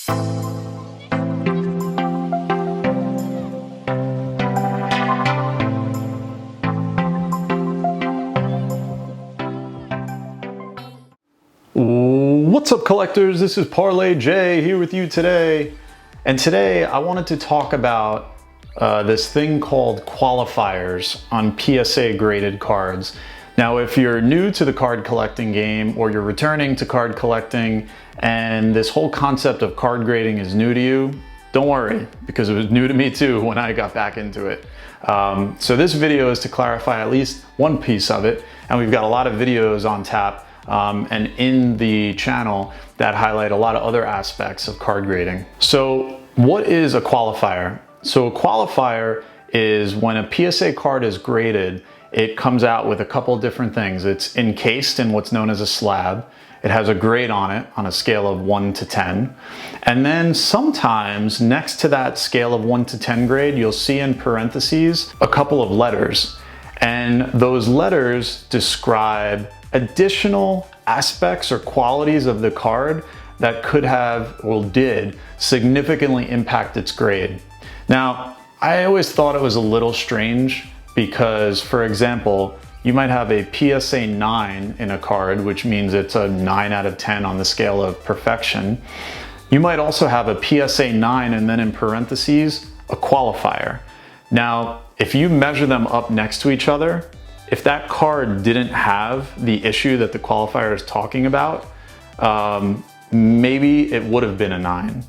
What's up, collectors? This is Parlay J here with you today. And today I wanted to talk about this thing called qualifiers on PSA graded cards. Now, if you're new to the card collecting game or you're returning to card collecting and this whole concept of card grading is new to you, don't worry, because it was new to me too when I got back into it. So this video is to clarify at least one piece of it, and we've got a lot of videos on tap and in the channel that highlight a lot of other aspects of card grading. So what is a qualifier? So a qualifier is when a PSA card is graded, it comes out with a couple different things. It's encased in what's known as a slab. It has a grade on it on a scale of 1 to 10. And then sometimes next to that scale of 1 to 10 grade, you'll see in parentheses a couple of letters. And those letters describe additional aspects or qualities of the card that could have or did significantly impact its grade. Now, I always thought it was a little strange because, for example, you might have a PSA 9 in a card, which means it's a 9 out of 10 on the scale of perfection. You might also have a PSA 9 and then in parentheses, a qualifier. Now, if you measure them up next to each other, if that card didn't have the issue that the qualifier is talking about, maybe it would have been a 9.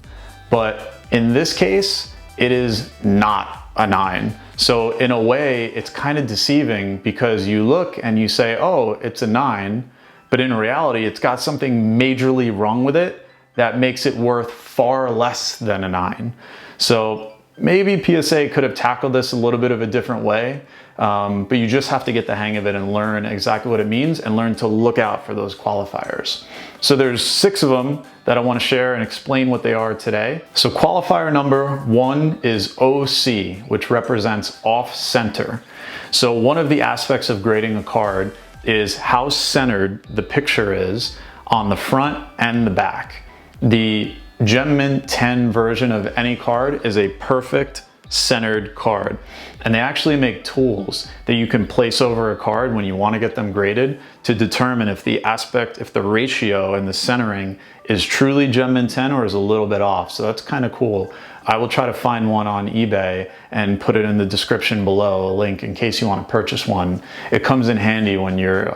But in this case, it is not a 9. So in a way, it's kind of deceiving because you look and you say, oh, it's a 9, but in reality, it's got something majorly wrong with it that makes it worth far less than a 9. So maybe PSA could have tackled this a little bit of a different way, but you just have to get the hang of it and learn exactly what it means and learn to look out for those qualifiers. So there's 6 of them that I want to share and explain what they are today. So qualifier number 1 is OC, which represents off center. So one of the aspects of grading a card is how centered the picture is on the front and the back. The Gem Mint 10 version of any card is a perfect centered card. And they actually make tools that you can place over a card when you want to get them graded to determine if the ratio and the centering is truly Gem Mint 10 or is a little bit off. So that's kind of cool. I will try to find one on eBay and put it in the description below, a link in case you want to purchase one. It comes in handy when you're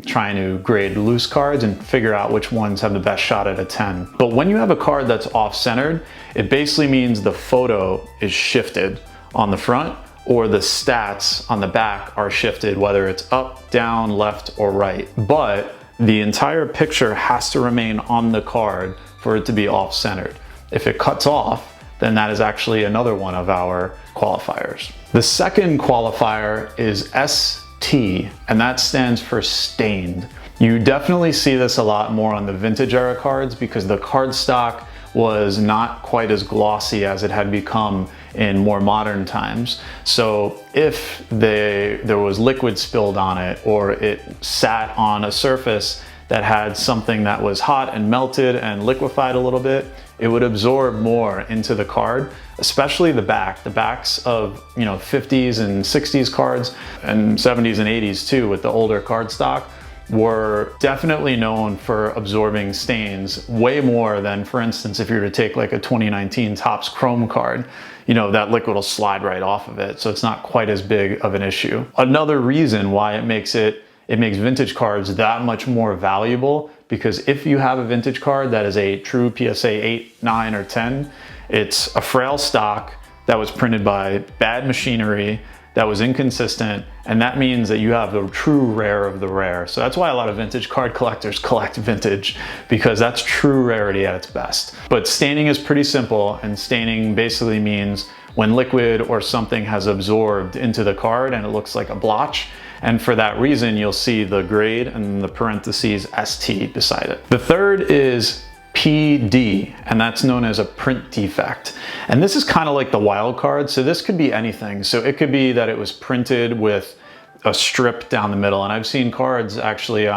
trying to grade loose cards and figure out which ones have the best shot at a 10. But when you have a card that's off-centered, it basically means the photo is shifted on the front or the stats on the back are shifted, whether it's up, down, left, or right. But the entire picture has to remain on the card for it to be off-centered. If it cuts off, then that is actually another one of our qualifiers. The second qualifier is ST, and that stands for stained. You definitely see this a lot more on the vintage era cards because the card stock was not quite as glossy as it had become in more modern times. So if there was liquid spilled on it or it sat on a surface that had something that was hot and melted and liquefied a little bit, it would absorb more into the card, especially the back. The backs of 50s and 60s cards and 70s and 80s too with the older card stock were definitely known for absorbing stains way more than, for instance, if you were to take like a 2019 Topps Chrome card, that liquid will slide right off of it. So it's not quite as big of an issue. Another reason why it makes vintage cards that much more valuable, because if you have a vintage card that is a true PSA 8, 9, or 10, it's a frail stock that was printed by bad machinery, that was inconsistent, and that means that you have the true rare of the rare. So that's why a lot of vintage card collectors collect vintage, because that's true rarity at its best. But staining is pretty simple, and staining basically means when liquid or something has absorbed into the card and it looks like a blotch. And for that reason, you'll see the grade and the parentheses ST beside it. The third is PD, and that's known as a print defect. And this is kind of like the wild card. So this could be anything. So it could be that it was printed with a strip down the middle. And I've seen cards actually,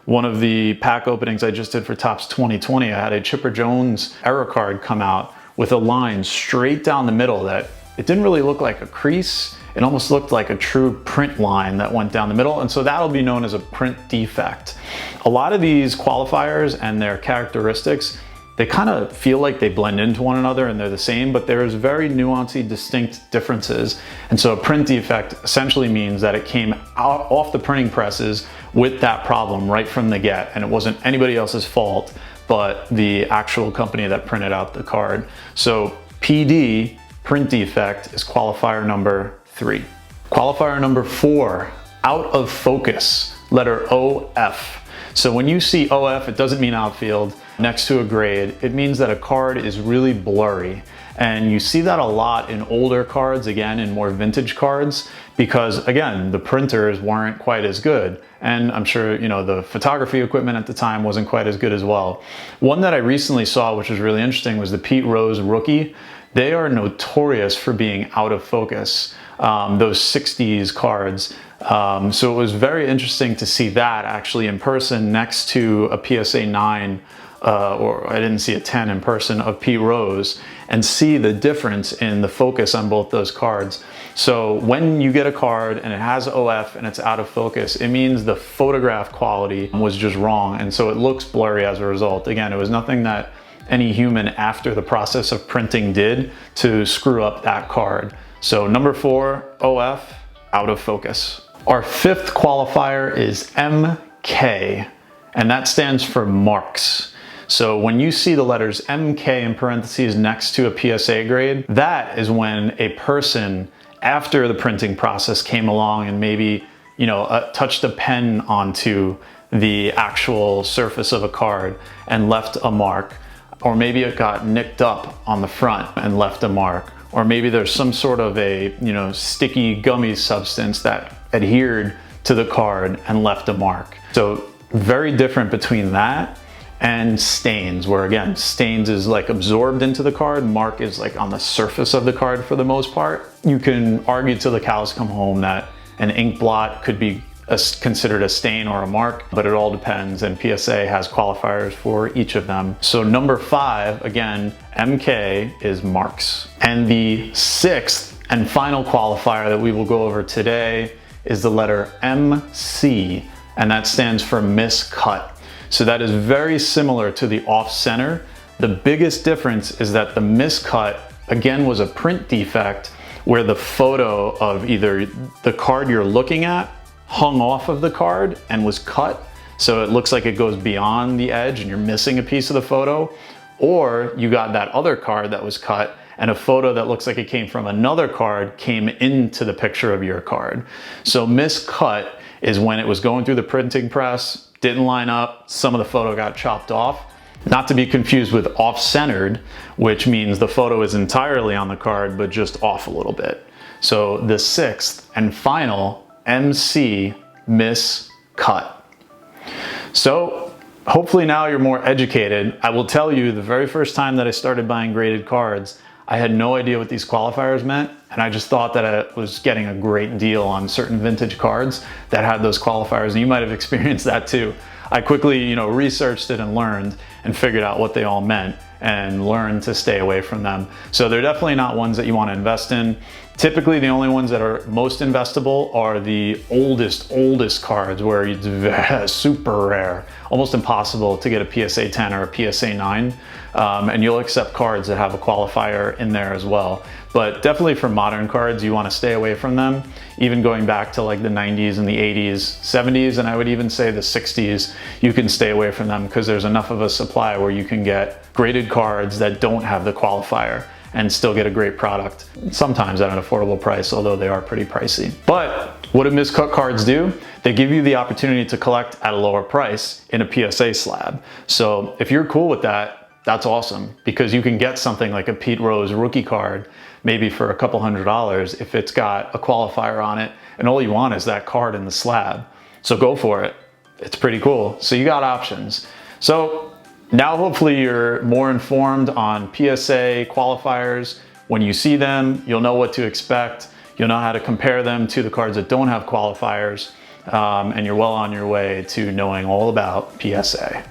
one of the pack openings I just did for Topps 2020, I had a Chipper Jones error card come out with a line straight down the middle that it didn't really look like a crease. It almost looked like a true print line that went down the middle, and so that'll be known as a print defect. A lot of these qualifiers and their characteristics, they kind of feel like they blend into one another and they're the same, but there's very nuanced, distinct differences. And so a print defect essentially means that it came out off the printing presses with that problem right from the get, and it wasn't anybody else's fault but the actual company that printed out the card. So PD, print defect, is qualifier number 3. Qualifier number 4, out of focus, letter OF. So when you see OF, it doesn't mean outfield next to a grade. It means that a card is really blurry. And you see that a lot in older cards, again, in more vintage cards, because again, the printers weren't quite as good. And I'm sure, you know, the photography equipment at the time wasn't quite as good as well. One that I recently saw, which was really interesting, was the Pete Rose rookie. They are notorious for being out of focus, those 60s cards. So it was very interesting to see that actually in person next to a PSA 9, or I didn't see a 10 in person, of Pete Rose, and see the difference in the focus on both those cards. So when you get a card and it has OF and it's out of focus, it means the photograph quality was just wrong, and so it looks blurry as a result. Again, it was nothing that any human after the process of printing did to screw up that card. So number 4, OF, out of focus. Our 5th qualifier is MK, and that stands for marks. So when you see the letters MK in parentheses next to a PSA grade, that is when a person after the printing process came along and maybe, you know, touched a pen onto the actual surface of a card and left a mark. Or maybe it got nicked up on the front and left a mark. Or maybe there's some sort of a, you know, sticky gummy substance that adhered to the card and left a mark. So very different between that and stains, where again, stains is like absorbed into the card, mark is like on the surface of the card for the most part. You can argue till the cows come home that an ink blot could be considered a stain or a mark, but it all depends, and PSA has qualifiers for each of them. So number 5, again, MK is marks. And the 6th and final qualifier that we will go over today is the letter MC, and that stands for miscut. So that is very similar to the off-center. The biggest difference is that the miscut, again, was a print defect where the photo of either the card you're looking at hung off of the card and was cut, so it looks like it goes beyond the edge and you're missing a piece of the photo, or you got that other card that was cut and a photo that looks like it came from another card came into the picture of your card. So miscut is when it was going through the printing press, didn't line up, some of the photo got chopped off. Not to be confused with off-centered, which means the photo is entirely on the card but just off a little bit. So the 6th and final, MC, miscut. So hopefully now you're more educated. I will tell you, the very first time that I started buying graded cards, I had no idea what these qualifiers meant, and I just thought that I was getting a great deal on certain vintage cards that had those qualifiers, and you might have experienced that too. I quickly, you know, researched it and learned and figured out what they all meant and learned to stay away from them. So they're definitely not ones that you want to invest in. Typically, the only ones that are most investable are the oldest cards, where it's super rare, almost impossible to get a PSA 10 or a PSA 9. And you'll accept cards that have a qualifier in there as well. But definitely for modern cards, you want to stay away from them. Even going back to like the 90s and the 80s, 70s, and I would even say the 60s, you can stay away from them because there's enough of a supply where you can get graded cards that don't have the qualifier and still get a great product, sometimes at an affordable price, although they are pretty pricey. But what do miscut cards do? They give you the opportunity to collect at a lower price in a PSA slab. So if you're cool with that, that's awesome, because you can get something like a Pete Rose rookie card maybe for a couple $100 if it's got a qualifier on it, and all you want is that card in the slab. So go for it. It's pretty cool. So you got options. So now hopefully you're more informed on PSA qualifiers. When you see them, you'll know what to expect. You'll know how to compare them to the cards that don't have qualifiers. and you're well on your way to knowing all about PSA.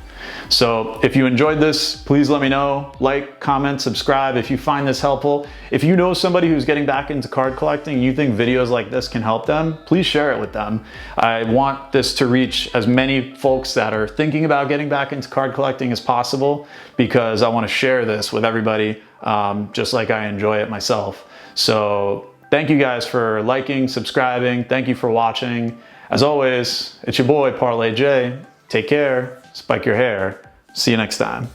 So if you enjoyed this, please let me know. Like, comment, subscribe if you find this helpful. If you know somebody who's getting back into card collecting and you think videos like this can help them, please share it with them. I want this to reach as many folks that are thinking about getting back into card collecting as possible, because I want to share this with everybody, just like I enjoy it myself. So thank you guys for liking, subscribing. Thank you for watching. As always, it's your boy Parlay J. Take care. Spike your hair. See you next time.